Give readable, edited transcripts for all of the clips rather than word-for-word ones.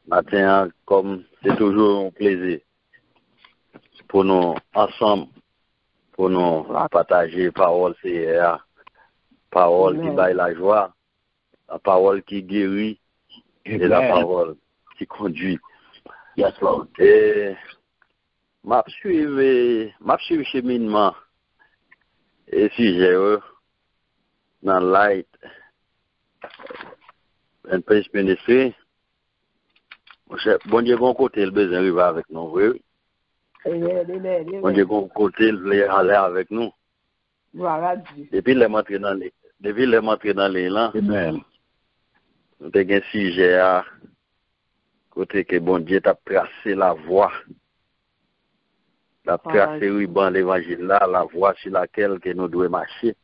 Matin, comme c'est toujours un plaisir pour nous ensemble, pour nous partager parole, c'est parole qui baille la joie, la parole qui guérit et la parole qui conduit. Yes, Lord. Et m'a suivi cheminement et sujet dans Light and Peace Ministry. Bon Dieu, bon côté, le besoin d'arriver avec nous, oui. Bon Dieu, bon côté, il veut aller avec nous. Depuis les montrer dans les là, Amen. nous avons un sujet à côté que bon Dieu t'a tracé la voie. T'a tracé ruban l'évangile là, la voie sur laquelle que nous devons marcher.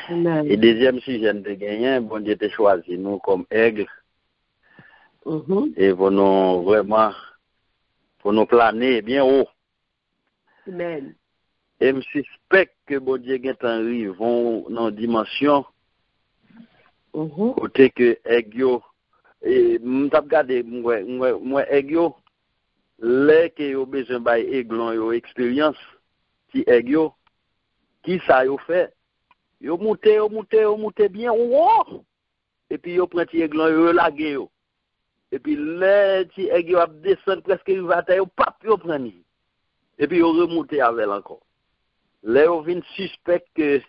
Amen. Et deuxième sujet de gagner, bon Dieu t'a choisi nous comme aigle. Et pour nous vraiment, pour nous planer bien haut. Amen. Et je suspecte que bon Dieu est arrivé dans une dimension côté que Egyo et m't'a regardé moi Egyo les que yo besoin bay aiglon yo expérience qui Egyo qui ça yo fait yo monter bien haut et puis yo prend ti aiglon yo lagué yo et puis les ti Egyo a descendre presque il va yo pap yo prendre et puis yo remonter avec encore. Là, on vient suspect que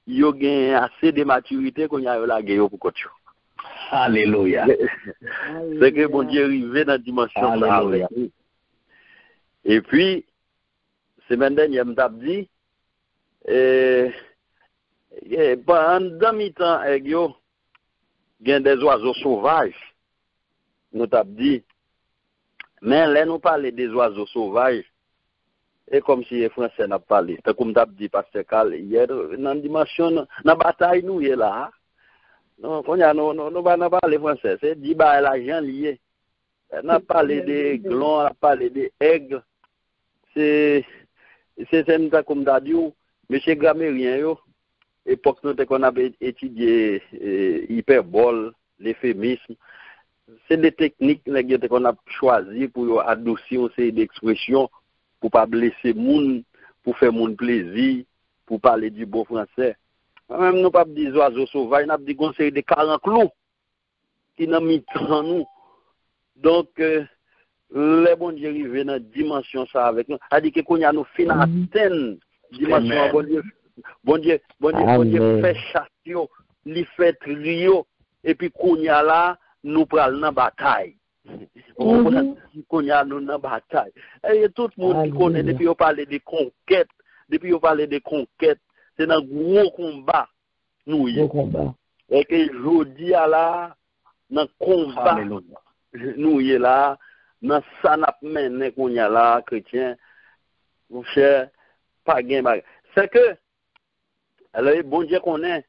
yo gagne assez de maturité qu'on y a la guerre pour coach. Alléluia. C'est que bon Dieu arrivé dans la dimension là. Et puis semaine dernière m't'a dit pendant mi-temps avec yo gagne des oiseaux sauvages. Nous t'a dit mais là nous parler des oiseaux sauvages. Et comme si les Français n'a pas parlé. C'est comme t'as dit Pasteur Carl hier, dans la dimension, dans la bataille, nous, est là. Non, on a, nous pas parler français. C'est dit, bah, l'argent lié. On a parlé des glons, on a parlé des aigles. C'est comme t'as dit, monsieur Gramérien, yo, époque, nous, qu'on a étudié hyperbole, l'euphémisme. C'est des techniques qu'on a choisies pour adoucir une série d'expressions. Pour pas blesser moun, pour faire moun plaisir, pour parler du bon français. Même nous pas dire oiseaux sauvages, nous dit conseil de 40 clous qui n'a mis en nous. Donc les bon Dieu arrivé dans dimension ça avec nous. A dit que qu'on y a nous fin atteindre dimension bon Dieu fait chasser, li fait trio et puis qu'on y a là nous pral dans bataille. Qu'on y a nous dans bataille. Et tout le monde qui connaît, depuis on parle de conquête, c'est un gros combat. Nous y et que je dis à la, dans combat, nous y là, dans ça n'a mené qu'on y a là, chrétien, mon cher, pas gain. C'est que, alors, bon Dieu qu'on est,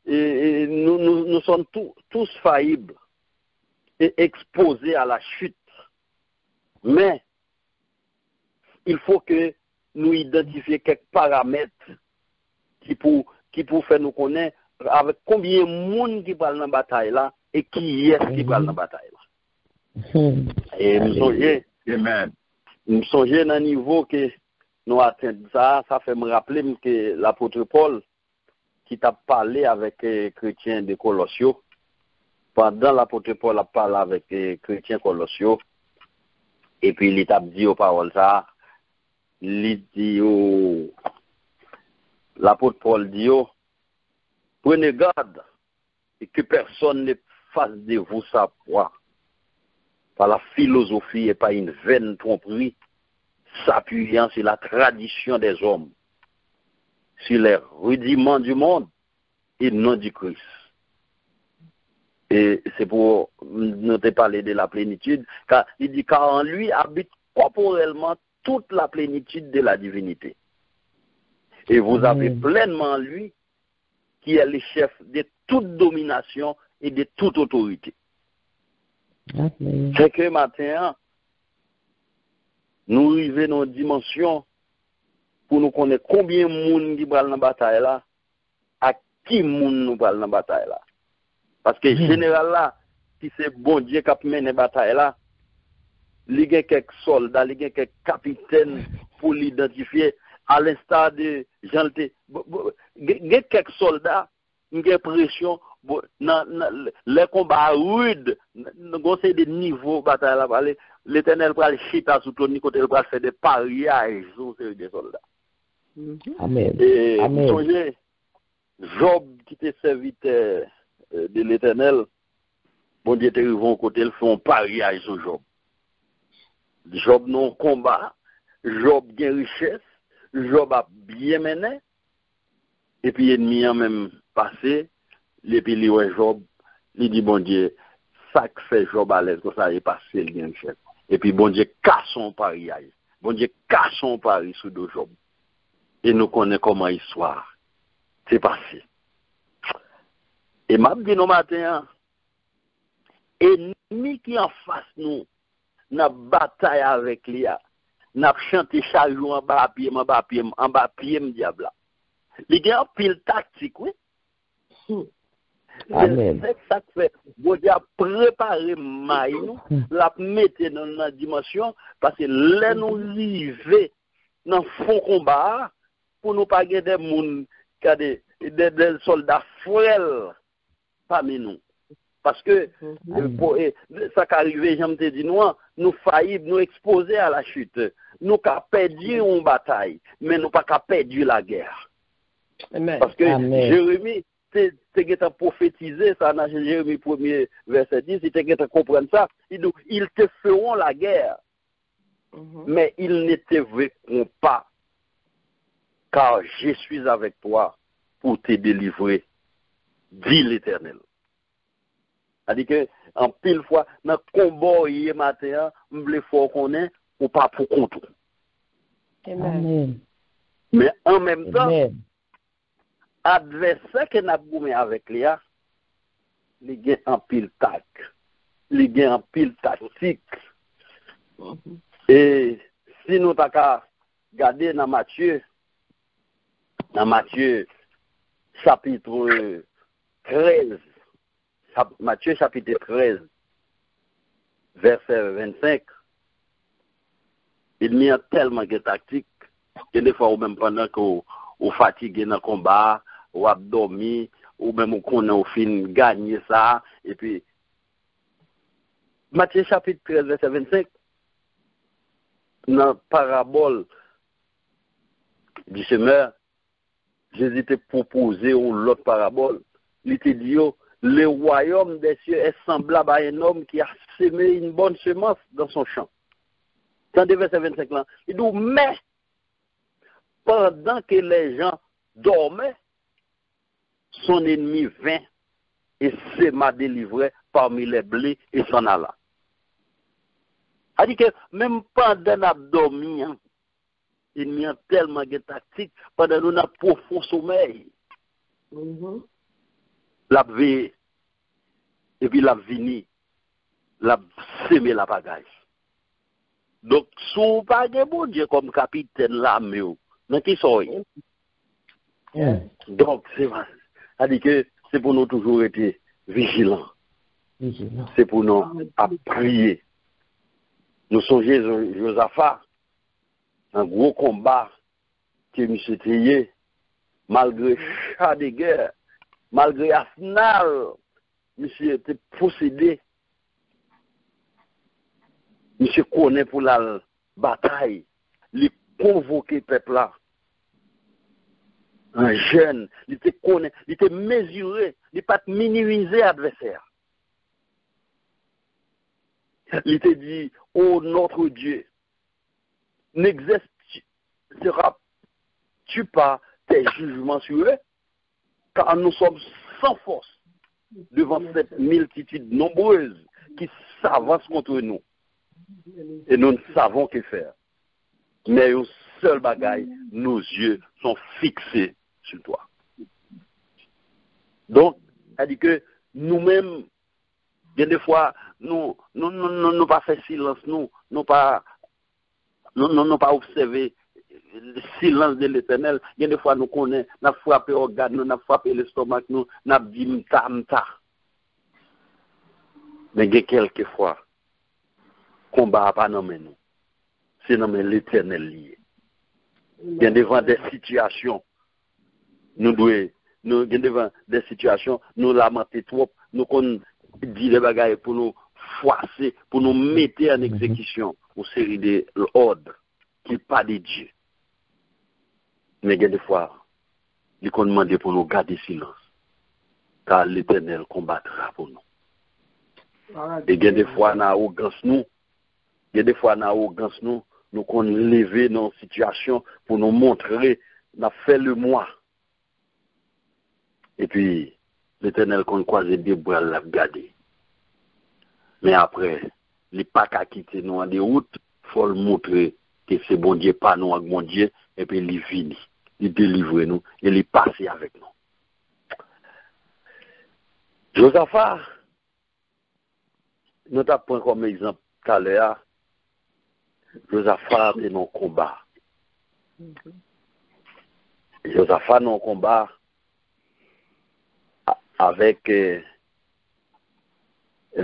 et nous sommes tous faillibles et exposés à la chute. Mais il faut que nous identifions quelques paramètres qui pour faire nous connaître avec combien de monde qui parle dans la bataille là et qui est qui parle dans la bataille là. Et nous songeons dans un niveau que nous atteignons ça fait me rappeler que l'apôtre Paul qui t'a parlé avec les chrétiens de Colossiens. Pendant l'apôtre Paul a parlé avec les chrétiens colossiaux, et puis il t'a dit aux paroles ça, l'apôtre Paul dit, prenez garde et que personne ne fasse de vous sa proie par la philosophie et par une vaine tromperie, s'appuyant sur la tradition des hommes, sur les rudiments du monde et non du Christ. Et c'est pour nous te parler de la plénitude, car il dit car en lui habite corporellement toute la plénitude de la divinité. Et vous avez pleinement en lui qui est le chef de toute domination et de toute autorité. C'est que maintenant, nous arrivons dans une dimension pour nous connaître combien de monde qui parle dans la bataille là, à qui monde nous parle dans la bataille là. Parce que général là, qui c'est bon Dieu qui a mené bataille là. Il y a quelques soldats, il y a quelques capitaines pour l'identifier, à l'instar de Jean. Il y a quelques soldats, il y a pression, les combats rudes, c'est des niveaux de bataille là. L'Éternel va le chita sous ton côté, il va faire des pariages sur des soldats. Amen. Et Amen. songez, Job qui était serviteur de l'Éternel, bon Dieu te rivons côté, ils font pariage sur Job. Job non combat, Job gain richesse, Job a bien mené, et puis ennemi en même passé, et puis il ouais Job, il dit bon Dieu, ça que fait Job à l'aise, comme ça il est passé le gain richesse. Et puis bon Dieu casse son pariage, bon Dieu casse son pari sur de Job. Et nous connaissons comment l'histoire c'est passé. Et m'a dit nos matins, ennemi qui en face nous, n'a bataille avec lui, n'a chanté chaque jour en bas pied, diable. Il y a un pile tactique, oui. Amen. C'est ça que fait. Bon Dieu a préparé maille nous, la mettre dans la dimension, parce que là nous vivons dans le fond combat, pour nous pas gagner des monde qui a des soldats frêles parmi nous. Parce que ça qui arrive, j'aime te dire, nous faillibles, nous exposés à la chute. Nous avons perdu une bataille, mais nous n'avons pas perdu la guerre. Amen. Parce que Amen. Jérémie, tu as prophétisé ça dans Jérémie 1er, verset 10, si tu as compris ça, il dit, ils te feront la guerre, mais ils ne te verront pas, car je suis avec toi pour te délivrer, dit l'Éternel. C'est-à-dire que, en pile fois, dans le combat hier matin, on voulait fort qu'on est, ou pas pour contre. Amen. Mais en même temps, Amen. adversaire que nous avons avec lui, il y a un pile tac, il y a un pile tactique. Et si nous avons regardé dans Matthieu chapitre 13, Matthieu chapitre 13, verset 25, il y a tellement de tactiques que des fois, ou même pendant que vous fatiguez dans le combat, ou dormi, ou même qu'on a fin gagné ça, et puis, Matthieu chapitre 13, verset 25, dans la parabole du semeur, Jésus t'a proposé l'autre parabole. Il te dit, le royaume des cieux est semblable à un homme qui a semé une bonne semence dans son champ. Dans le verset 25 là, il dit, mais pendant que les gens dormaient, son ennemi vint et sema délivré parmi les blés et s'en alla. C'est-à-dire que même pendant qu'on a dormi, il y a tellement de tactiques, pendant qu'on a profond sommeil. La veille, et puis la vini, la semé la bagage. Donc, si vous pas de bon Dieu comme capitaine l'armée, dans qui soyez. Donc, c'est-à-dire que c'est pour nous toujours être vigilants. C'est pour nous à prier. Nous songeons Josaphat, un gros combat que M. Trier, malgré chat de guerre, malgré Arsenal, M. était possédé. M. connaît pour la bataille, il convoqué le peuple là. Un jeune, il était connaît, il était mesuré, il pas minimiser l'adversaire. Il te dit, ô notre Dieu, n'exerceras-tu pas tes jugements sur eux, car nous sommes sans force devant cette multitude nombreuse qui s'avance contre nous. Et nous ne savons que faire. Mais au seul bagaille, nos yeux sont fixés sur toi. Donc, c'est-à-dire que nous-mêmes, il y a des fois, nous pas fait silence, nous pas observé le silence de l'Éternel. Il y a des fois, nous connaissons, nous avons frappé l'organe, nous avons frappé l'estomac, nous avons dit m'ta. Mais quelques fois, combat pas dans nous. C'est dans l'Éternel lié. Bien devant des situations, nous devant des situations, nous lamenter trop, nous qu'on dit les bagailles pour nous forcer, pour nous mettre en exécution une série d'ordres qui pas de Dieu. Mais des fois, il qu'on demande pour nous garder silence, car l'Éternel combattra pour nous. Et des fois, dans l'arrogance nous, nous qu'on lever dans une situation pour nous montrer, nous fait le moi. Et puis, l'Éternel qu'on croise des bras l'a garder. Mais après, il n'est pas qu'à quitter nous en des routes, il faut le montrer que c'est bon Dieu, pas nous avec bon Dieu, et puis il finit, il délivre nous, et il passe avec nous. Josaphat, nous t'apprends comme exemple tout à l'heure, Josaphat est dans le combat. Josaphat dans le combat avec le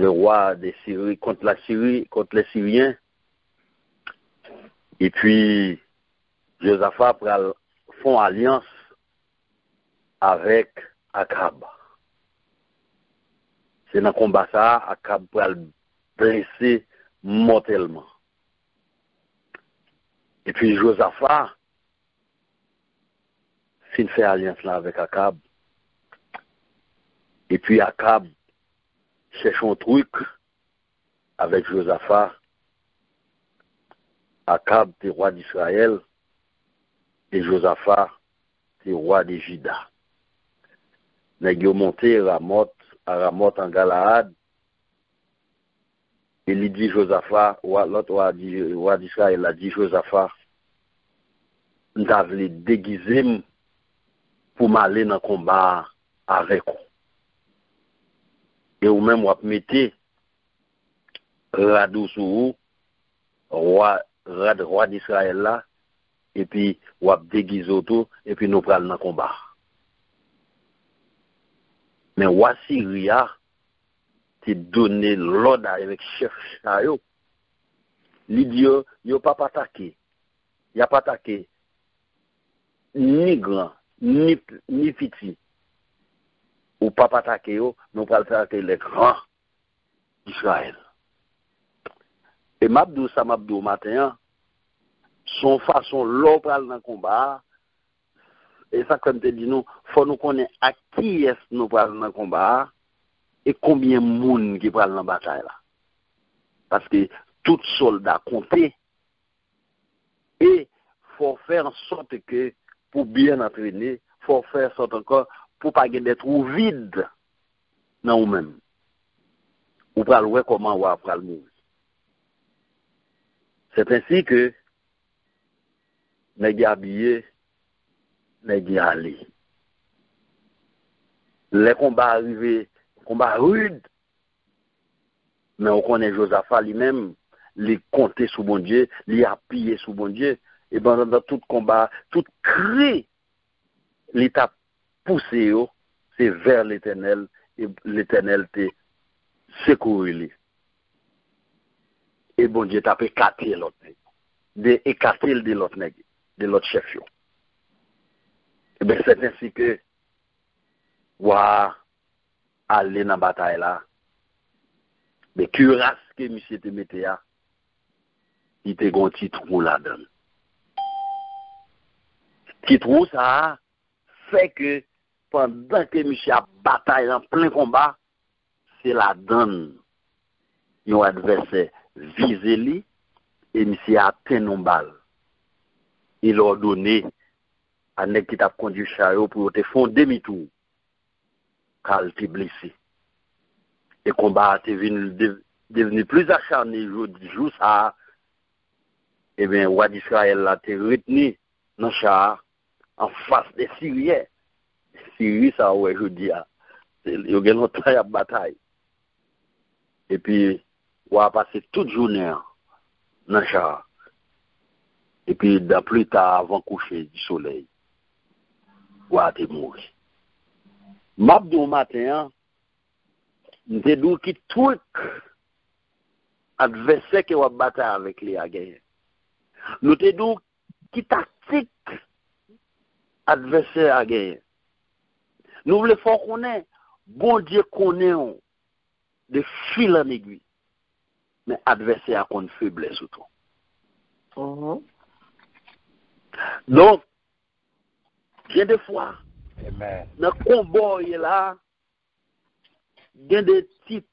roi de Syrie contre la Syrie, contre les Syriens. Et puis, Josaphat font alliance avec Akab. C'est dans le combat ça, Akab pour le blesser mortellement. Et puis Josaphat fait alliance là avec Akab. Et puis Akab cherche un truc avec Josaphat. Akab était roi d'Israël et Josaphat était roi de Juda. Nèg yo monté à Ramoth en Galaad. Et il dit Josaphat, l'autre roi d'Israël a dit Josaphat, nous avons déguisé pour m'aller dans le combat avec vous. Et ou même, vous mettez Radou sur vous, roi d'Israël là, et puis vous déguisé autour, et puis nous prenons dans le combat. Mais roi Syria, t'es donné l'ordre avec chef Chayo. L'idiot, il n'a pas attaqué. Il n'a pas attaqué ni grand, ni petit. Ou pas attaqué, nous pas attaquer les grands d'Israël. Et Mabdou matin, son façon l'autre dans le combat, et ça comme te dit nous, faut nous connaître à qui est nous parlons dans le combat. Et combien de monde qui prend dans la bataille là? Parce que tout soldat compte. Et il faut faire en sorte que, pour bien entraîner, il faut faire en sorte encore pour ne pas être vide dans vous-même. Vous pouvez voir comment vous allez mourir. C'est ainsi que nous sommes habillés, nous sommes allés. Les combats arrivés, combat rude, mais on connaît Josaphat lui-même, il comptait sous bon Dieu, il appuyé sous bon Dieu, et dans tout combat, tout cri, il t'a poussé, c'est vers l'Éternel, et l'Éternel t'a secouru. Et bon Dieu t'a écarté l'autre, écarté de l'autre chef. Et bien c'est ainsi que, aller dans la bataille là, mais cuirasse que monsieur te mettait là, il te gon petit trou là-dedans. Petit trou ça fait que pendant que monsieur a bataille en plein combat, c'est la donne. Un adversaire visé lui et monsieur a atteint une balle. Il a ordonné à nèg qui t'a conduit chariot pour te faire demi-tour. Car il était blessé. Et le combat est devenu plus acharné jour ça. Eh bien, le roi d'Israël a été retenu dans le char en face des Syriens. Syrie, ça, ouais, je dis, il y a longtemps à bataille. Et puis, on a passé toute journée dans le char. Et puis, plus tard, avant le coucher du soleil, on a été mort. Mabdou matin, Nous te dit qui truc adversaire qui va battre avec les à gagner. Nous te dit qui tactique adversaire à gagner. Nous voulons faire connaître, bon Dieu connaît de fil en aiguille. Mais adversaire a une faiblesse ou tout. Donc, il y a des fois, dans le combat, il y a là, il y a des petits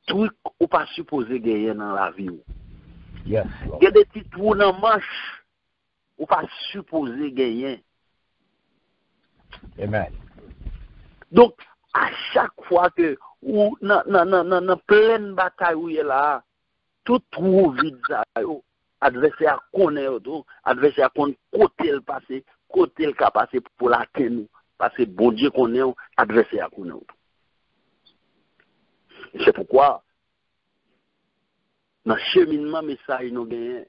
trucs qu'on pas supposé gagner dans la vie. Il y a des petits trous dans la manche qu'on pas supposé gagner. Amen. Donc, à chaque fois que, ou dans pleine bataille où il est là, tout trou vide ça, adversaire connaît tout, adversaire connaît côté le passé, côté le cas passé pour l'atteindre, parce que bon Dieu connaît, adversaire connaît tout. C'est pourquoi, dans le cheminement, message nous gagnons,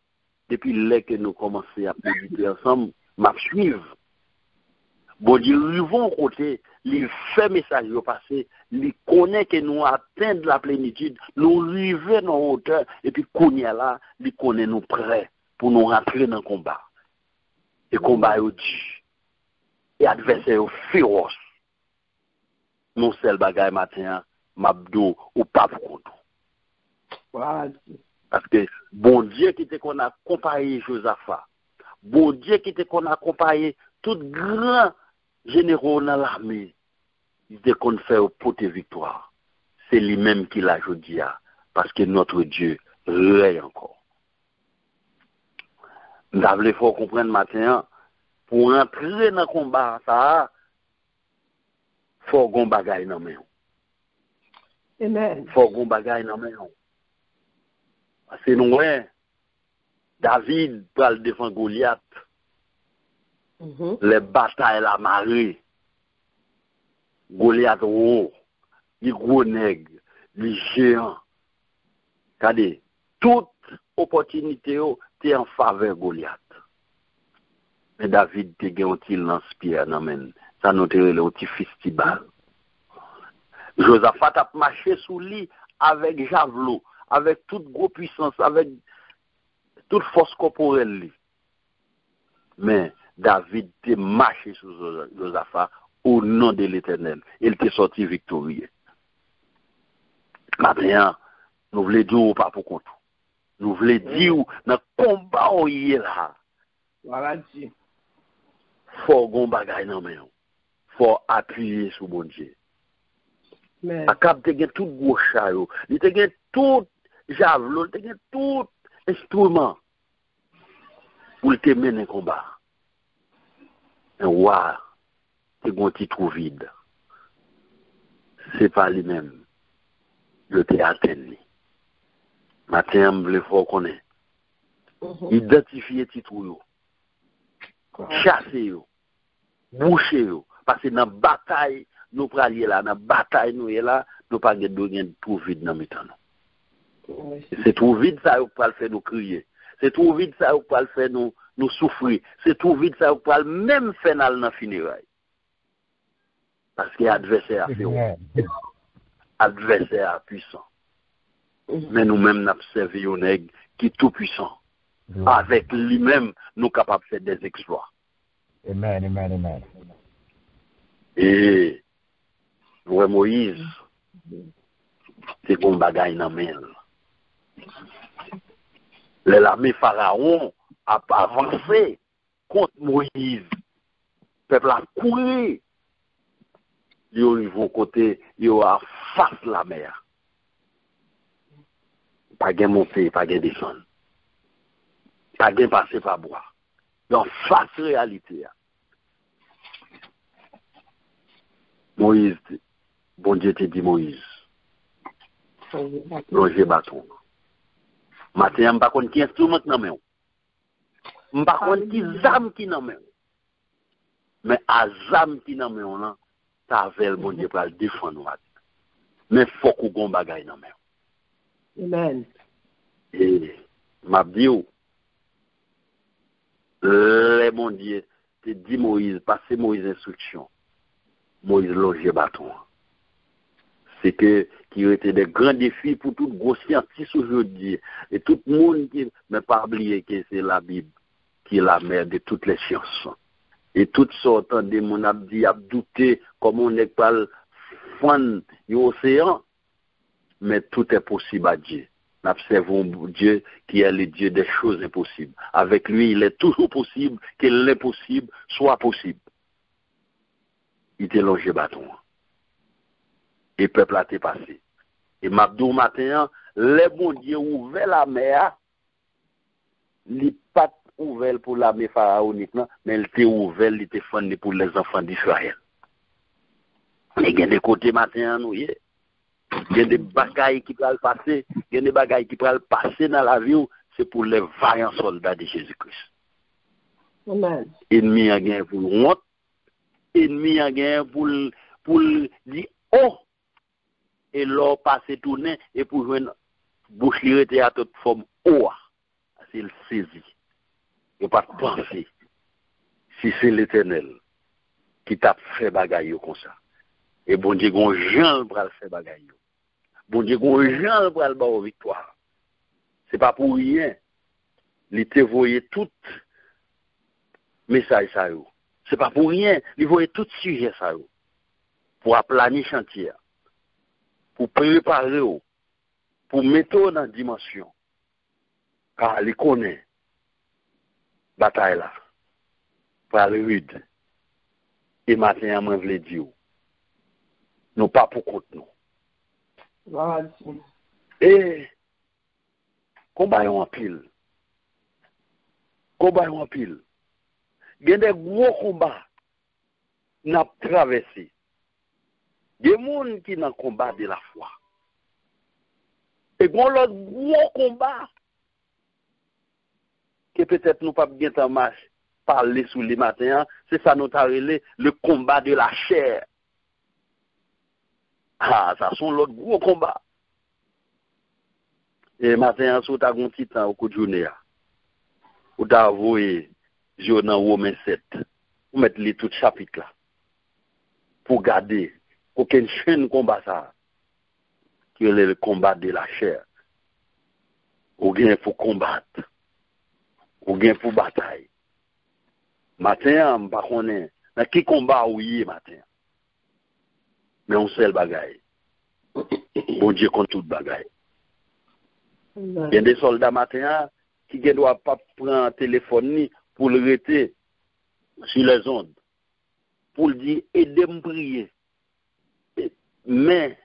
depuis là que nous commençons à méditer ensemble, m'a suivre. Bon Dieu, ils vont côté, il fait message au passé, il connaît que nous atteignons la plénitude, nous arrivons dans la hauteur, et puis qu'on y a là, il connaît nous prêts pour nous rentrer dans le combat. Et le combat est dur. Et l'adversaire est féroce. Non seul bagaille matin, m'abdou ou pas pour compte. Parce que bon Dieu qui te qu'on a comparé Josaphat, bon Dieu qui te qu'on a comparé tout grand généraux dans l'armée, il te qu'on fait pour tes victoires. C'est lui-même qui l'a dit, parce que notre Dieu règne encore. Nous avons faut comprendre matin, pour entrer dans le combat, ça, faut qu'on bagaille dans main. Amen. Faut qu'on bagaille dans main. Parce que nous, David peut le défendre Goliath. Les batailles la marée. Goliath haut, les gros nègres, les géants. Regardez, toute opportunité est en faveur de Goliath. Mais David te gagné lance-pierre dans men. Ça nous te le petit festival. Josaphat a marché sous lui avec javelot, avec toute grosse puissance, avec toute force corporelle. Mais David te marché sous Josaphat au nom de l'Éternel. Il t'est sorti victorieux. Maintenant, nous voulons dire pas pour compte. Nous voulons dire dans le combat où il est là. Voilà Dieu. Faut gon bagay nan men. Faut appuyer sur bon Dieu. Amen. Akab te gen tout gros charo, il te gen tout javelot, te gen tout instrument pour te mener combat. Et ouah, te gon ti trou vide. C'est pas lui-même. Je t'ai atteint. Matin, m'vle faut connaître. Identifier ti trou yo. Chasser yo. Boucher yo. Parce que dans la bataille, nous pralions là, dans la bataille, nous est là, nous pas de tout vide dans le temps. C'est tout vide ça qui va le faire nous crier. C'est tout vide ça qui va le faire nous souffrir. C'est tout vide ça qui va même faire dans le funérailles. Parce que l'adversaire a fait. Adversaire a puissant. Mais nous-mêmes, nous avons servi un nègre qui est tout puissant. Avec lui-même, nous sommes capables de faire des exploits. Amen, amen, amen. Et ouais, Moïse, c'est qu'on bagaille dans main. L'armée pharaon a avancé contre Moïse. Le peuple a couru. Ils vont côté, ils ont face la mer. Pas de monter, pas de descendre. Pas de passer par bois. Donc, face réalité. Moïse, bon Dieu te dit Moïse, loger bâton. Matin, je ne sais pas qui instrument qui n'a pas. Je ne sais pas qui zam qui n'a pas. Mais à zam qui n'a pas, ça avait le bon Dieu pour le défendre. Mais il faut qu'on ait un bagage dans pas. Amen. Et, m'a dit, le bon Dieu te dit Moïse, passez Moïse instruction. Moïse loge bâton. c'est que qui était des grands défis pour tout gros scientiste aujourd'hui. Et tout le monde qui ne pas oublier que c'est la Bible qui est la mère de toutes les sciences. Et toutes sortes de mon a dit, a douté comment on n'est pas le fond de l'océan, mais tout est possible à Dieu. Nous observons Dieu qui est le Dieu des choses impossibles. Avec lui, il est toujours possible que l'impossible soit possible. Il te longe bâton. Et le peuple a été passé. Et m'abdou matin, les bons dieux ouvert la mer, les pas ouvert pour l'armée pharaonique, mais il était ouvert, il était fondé pour les enfants d'Israël. Mais il y a des côtés matin, nous, il y a des bagailles qui peuvent passer, il y a des bagailles qui peuvent passer dans la vie, c'est pour les vaillants soldats de Jésus-Christ. Amen. Ennemi a gagné pour honte, ennemi a gagné pour dire oh, et l'or passé tourner, et pour jouer une bouche qui était à toute forme oh, c'est le saisi. Il n'y a pas de penser si c'est l'Éternel qui t'a fait bagaille comme ça. Et bon Dieu, on Jean pour le faire bagaille. Bon Dieu, on Jean pour le faire victoire. C'est pas pour rien. Il te voyait tout message ça. C'est pas pour rien. Il voyait tout sujet ça. Pour aplanir chantier. Pour préparer, pour mettre dans dimension. Car il connaît bataille là. Pour aller rude. Et maintenant, moi, je veux dire, nous pas pour compte nous. Voilà. Et, combat en pile. Combat en pile. Il y a des gros combats n'a traversé. Des gens qui dans le combat de la foi. Et bon, l'autre gros combat que peut-être nous pas bien en marche parler sous les matins, c'est ça nous appelé le combat de la chair. Ah, ça sont l'autre gros combat. Et matin, si tu as un petit temps au coup de journée, ou tu as avoué, je dans Romains 7, vous mettez les tout chapitre là, pour garder aucun chaîne combat ça, qui est le combat de la chair. Ou bien pour combattre, ou bien pour bataille. Matin, je ne sais pas mais qui combat ou y est matin. Mais on sait le bagaille. Bon Dieu compte tout bagaille. Il y a des soldats matin qui ne doivent pas prendre un téléphone ni pour le rester sur les ondes. Pour le dire, aidez-moi prier. Mais,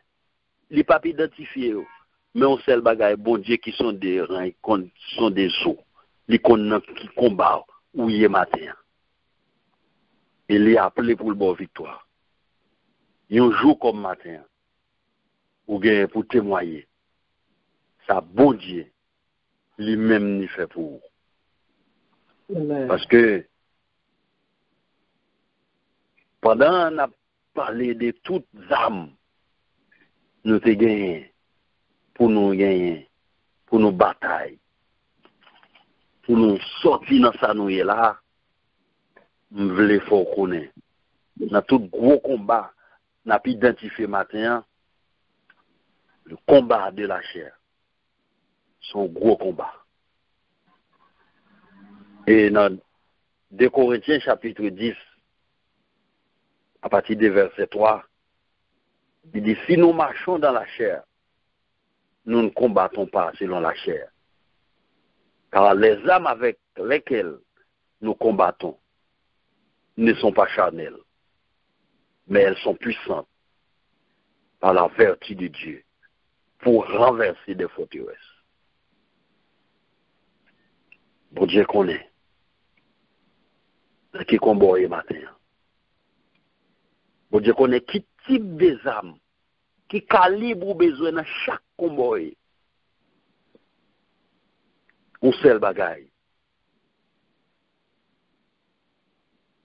il n'est pas identifié. Mais on sait le bagaille. Bon Dieu qui sont des rangs, qui sont des os. Les qui combattent où il est matin. Il est appelé pour le bon victoire. Un jour comme matin, ou bien pour témoigner, ça bon Dieu, lui-même n'y fait pour vous. Amen. Parce que, pendant qu'on a parlé de toutes âmes, nous te gagné, pour nous gagner, pour nous batailler, pour nous sortir dans sa nouille là, nous voulons faut connaître. Dans tout gros combat, n'a pas identifié matin le combat de la chair. Son gros combat. Et dans 2 Corinthiens chapitre 10, à partir du verset 3, il dit, si nous marchons dans la chair, nous ne combattons pas selon la chair. Car les âmes avec lesquelles nous combattons ne sont pas charnelles, mais elles sont puissantes par la vertu de Dieu pour renverser des forteresses. Bon Dieu connaît qui combat le matin. Bon Dieu connaît qui type des âmes, qui calibre ou besoin dans chaque combat. On sait le bagaille.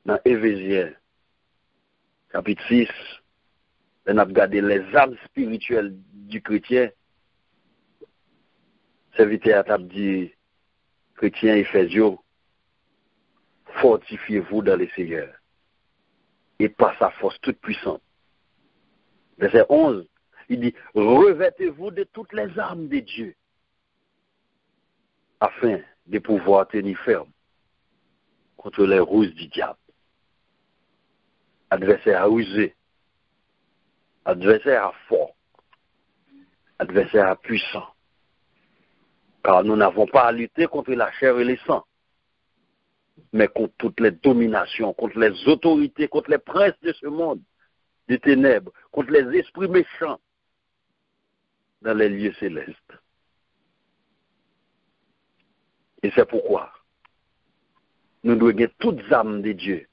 Dans Éphésiens, chapitre 6, on a regardé les âmes spirituelles du chrétien. Serviteur a dit, chrétien Éphésiens, fortifiez-vous dans le Seigneur et par sa force toute puissante. Verset 11, Il dit, revêtez-vous de toutes les armes de Dieu, afin de pouvoir tenir ferme contre les ruses du diable. Adversaire rusé, adversaire fort, adversaire puissant. Car nous n'avons pas à lutter contre la chair et le sang, mais contre toutes les dominations, contre les autorités, contre les princes de ce monde, des ténèbres, contre les esprits méchants dans les lieux célestes. Et c'est pourquoi nous devons gagner toutes les âmes de Dieu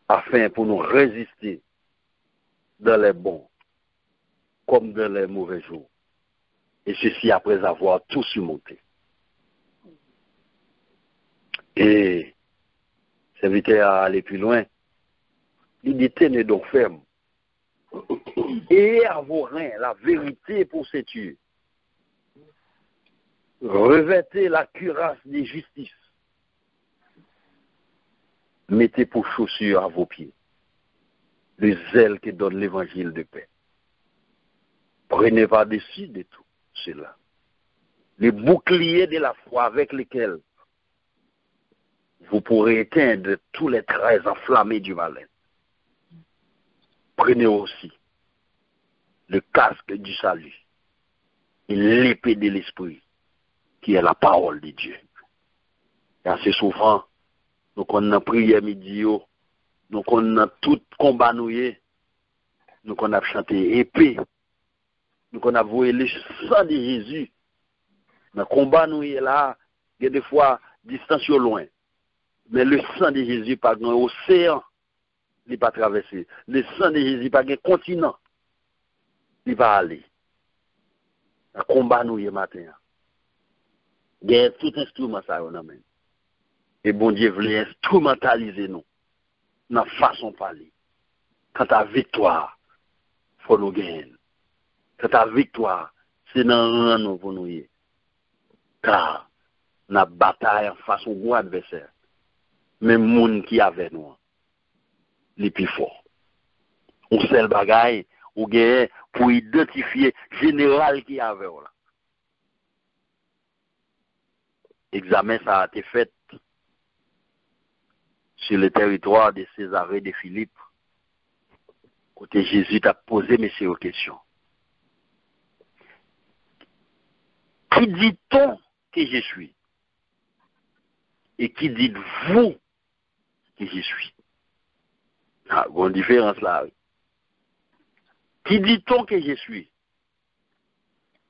afin pour nous résister dans les bons comme dans les mauvais jours. Et ceci après avoir tout surmonté. Et serviteur à aller plus loin, il dit tenez donc ferme. Et à vos reins la vérité pour ceinture. Revêtez la cuirasse de justice. Mettez pour chaussures à vos pieds le zèle qui donne l'évangile de paix. Prenez par-dessus de tout cela les boucliers de la foi avec lesquels vous pourrez éteindre tous les traits enflammés du malin. Prenez aussi le casque du salut et l'épée de l'esprit qui est la parole de Dieu. Et assez souvent, nous connaissons prière midi, nous connaissons tout combat nous connaissons chanté épée, nous connaissons voué le sang de Jésus. Dans le combat nous est là, il y a des fois distance loin. Mais le sang de Jésus pas dans l'océan, il n'est pas traversé. Le sang de Jésus pas dans le continent, il va aller. Dans le combat nous est matin. Il y a tout instrument ça on amène. Et bon Dieu voulait instrumentaliser nous dans la façon de parler. Quant à victoire, il faut nous gagner. Quant à victoire, c'est dans un nous pour nous y. Car, la bataille en face au gros adversaire, même les gens qui avec nous, les plus forts. On seul bagaille, ou gagne pour identifier le général qui avait là. Examen ça a été fait sur le territoire de Césarée de Philippe, côté Jésus t'a posé messieurs aux questions. Qui dit-on que je suis? Et qui dites-vous que je suis? Ah, bonne différence là. Oui. Qui dit-on que je suis?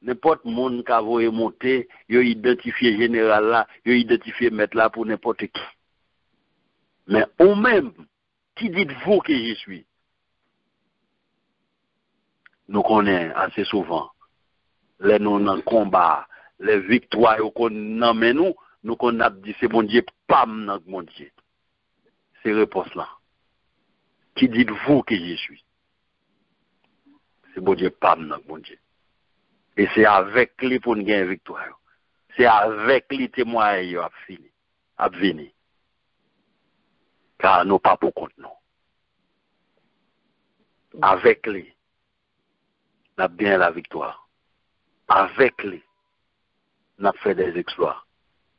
N'importe monde qui a voulu monter, il a identifié général là, il a identifié maître là pour n'importe qui. Mais au même, qui dites-vous que je suis? Nous connaissons assez souvent les noms en combat, les victoires qu'on a mais nous qu'on a dit c'est bon Dieu, pam dans mon Dieu. C'est réponse là. Qui dites-vous que je suis? C'est bon Dieu, pam dans mon Dieu. Et c'est avec lui pour nous gagner victoire. C'est avec lui témoignage à fini, à venir. Car nous pas pour compte nous. Avec lui, nous avons bien la victoire. Avec lui, nous avons fait des exploits.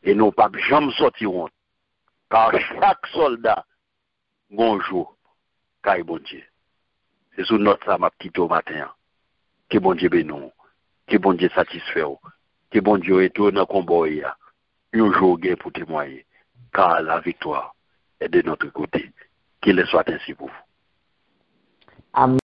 Et nous pas jamais sortir honte. Car chaque soldat, bonjour, car bon Dieu. C'est sous notre ça m'a quitté au matin. Que bon Dieu bénisse. Que bon Dieu satisfait. Que bon Dieu retourne dans le combat. Un jour pour témoigner. Car la victoire est de notre côté. Qu'il soit ainsi pour vous. Amen.